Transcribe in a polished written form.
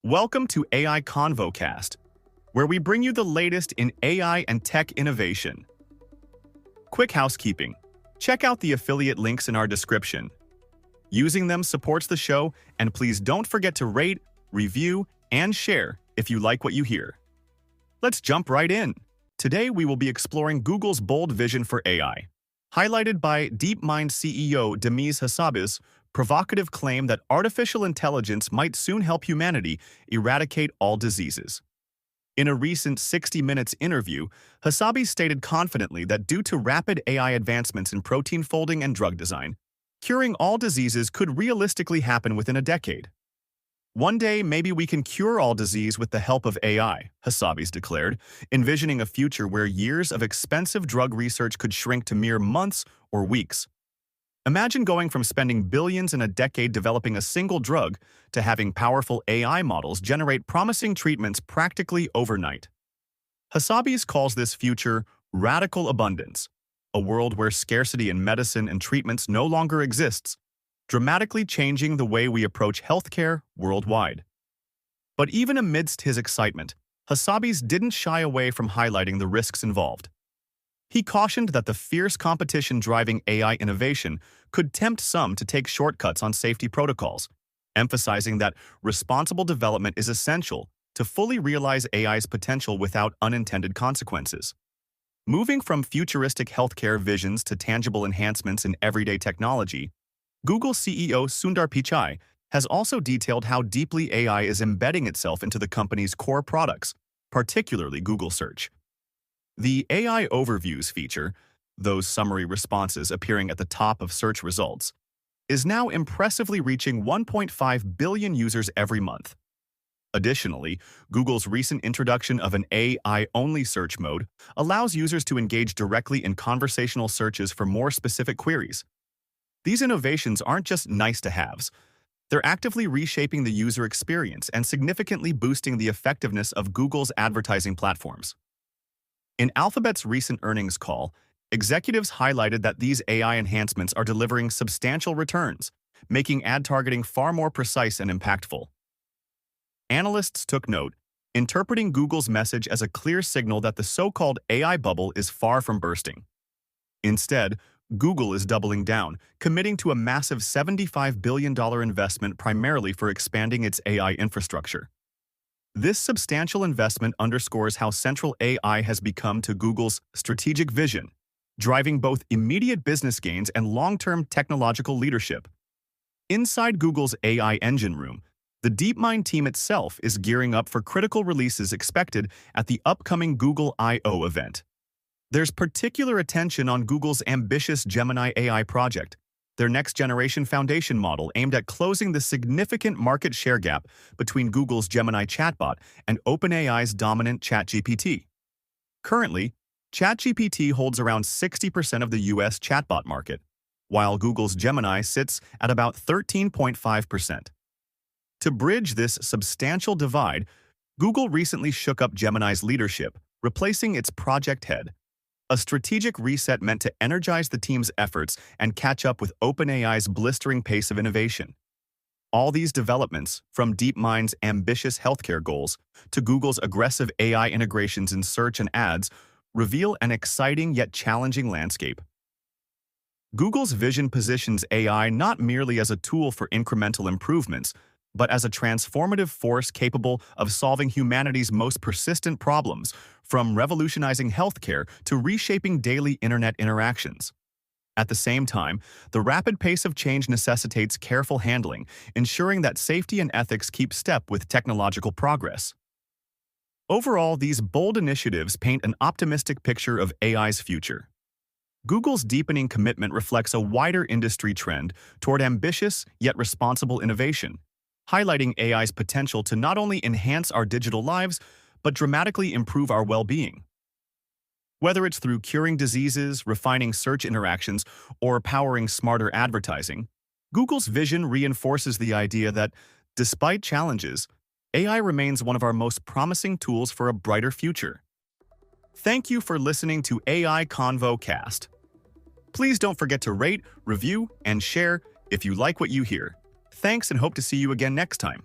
Welcome to AI ConvoCast, where we bring you the latest in AI and tech innovation. Quick housekeeping. Check out the affiliate links in our description. Using them supports the show, and please don't forget to rate, review, and share if you like what you hear. Let's jump right in. Today, we will be exploring Google's bold vision for AI, highlighted by DeepMind's CEO Demis Hassabis' provocative claim that artificial intelligence might soon help humanity eradicate all diseases. In a recent 60 Minutes interview, Hassabis stated confidently that due to rapid AI advancements in protein folding and drug design, curing all diseases could realistically happen within a decade. One day, maybe we can cure all disease with the help of AI, Hassabis declared, envisioning a future where years of expensive drug research could shrink to mere months or weeks. Imagine going from spending billions in a decade developing a single drug to having powerful AI models generate promising treatments practically overnight. Hassabis calls this future radical abundance, a world where scarcity in medicine and treatments no longer exists, dramatically changing the way we approach healthcare worldwide. But even amidst his excitement, Hassabis didn't shy away from highlighting the risks involved. He cautioned that the fierce competition driving AI innovation could tempt some to take shortcuts on safety protocols, emphasizing that responsible development is essential to fully realize AI's potential without unintended consequences. Moving from futuristic healthcare visions to tangible enhancements in everyday technology, Google CEO Sundar Pichai has also detailed how deeply AI is embedding itself into the company's core products, particularly Google Search. The AI Overviews feature, those summary responses appearing at the top of search results, is now impressively reaching 1.5 billion users every month. Additionally, Google's recent introduction of an AI-only search mode allows users to engage directly in conversational searches for more specific queries. These innovations aren't just nice-to-haves. They're actively reshaping the user experience and significantly boosting the effectiveness of Google's advertising platforms. In Alphabet's recent earnings call, executives highlighted that these AI enhancements are delivering substantial returns, making ad targeting far more precise and impactful. Analysts took note, interpreting Google's message as a clear signal that the so-called AI bubble is far from bursting. Instead, Google is doubling down, committing to a massive $75 billion investment primarily for expanding its AI infrastructure. This substantial investment underscores how central AI has become to Google's strategic vision, driving both immediate business gains and long-term technological leadership. Inside Google's AI engine room, the DeepMind team itself is gearing up for critical releases expected at the upcoming Google I/O event. There's particular attention on Google's ambitious Gemini AI project, their next-generation foundation model aimed at closing the significant market share gap between Google's Gemini chatbot and OpenAI's dominant ChatGPT. Currently, ChatGPT holds around 60% of the US chatbot market, while Google's Gemini sits at about 13.5%. To bridge this substantial divide, Google recently shook up Gemini's leadership, replacing its project head, a strategic reset meant to energize the team's efforts and catch up with OpenAI's blistering pace of innovation. All these developments, from DeepMind's ambitious healthcare goals to Google's aggressive AI integrations in search and ads, reveal an exciting yet challenging landscape. Google's vision positions AI not merely as a tool for incremental improvements, but as a transformative force capable of solving humanity's most persistent problems, from revolutionizing healthcare to reshaping daily internet interactions. At the same time, the rapid pace of change necessitates careful handling, ensuring that safety and ethics keep step with technological progress. Overall, these bold initiatives paint an optimistic picture of AI's future. Google's deepening commitment reflects a wider industry trend toward ambitious yet responsible innovation, highlighting AI's potential to not only enhance our digital lives, but dramatically improve our well-being. Whether it's through curing diseases, refining search interactions, or powering smarter advertising, Google's vision reinforces the idea that, despite challenges, AI remains one of our most promising tools for a brighter future. Thank you for listening to AI ConvoCast. Please don't forget to rate, review, and share if you like what you hear. Thanks and hope to see you again next time.